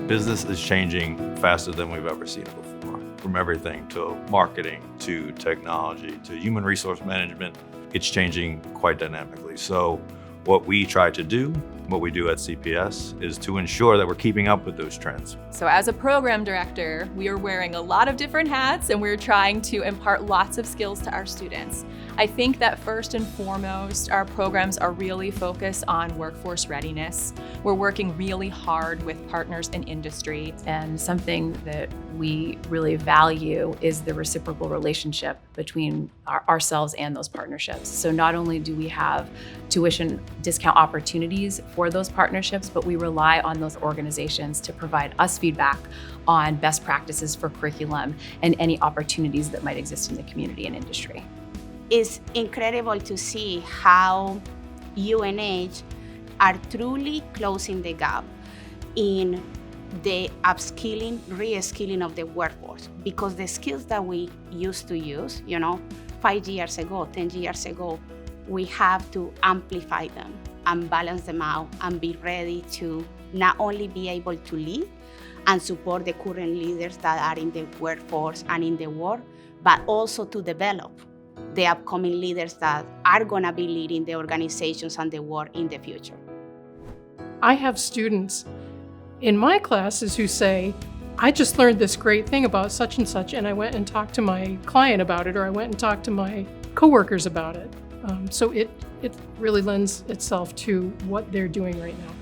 Business is changing faster than we've ever seen it before. From everything to marketing, to technology, to human resource management, it's changing quite dynamically. So what we try to do, what we do at CPS, is to ensure that we're keeping up with those trends. So as a program director, we are wearing a lot of different hats and we're trying to impart lots of skills to our students. I think that first and foremost, our programs are really focused on workforce readiness. We're working really hard with partners in industry. And something that we really value is the reciprocal relationship between ourselves and those partnerships. So not only do we have tuition discount opportunities for those partnerships, but we rely on those organizations to provide us feedback on best practices for curriculum and any opportunities that might exist in the community and industry. It's incredible to see how UNH are truly closing the gap in the upskilling, re-skilling of the workforce, because the skills that we used to use, 5 years ago, 10 years ago, we have to amplify them and balance them out and be ready to not only be able to lead and support the current leaders that are in the workforce and in the world, but also to develop the upcoming leaders that are going to be leading the organizations and the world in the future. I have students in my classes who say, I just learned this great thing about such and such, and I went and talked to my client about it, or I went and talked to my coworkers about it. So it really lends itself to what they're doing right now.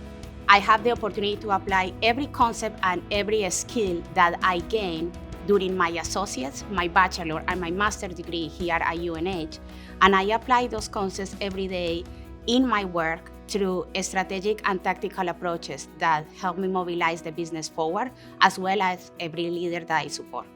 I have the opportunity to apply every concept and every skill that I gain during my associates, my bachelor, and my master's degree here at UNH. And I apply those concepts every day in my work through strategic and tactical approaches that help me mobilize the business forward, as well as every leader that I support.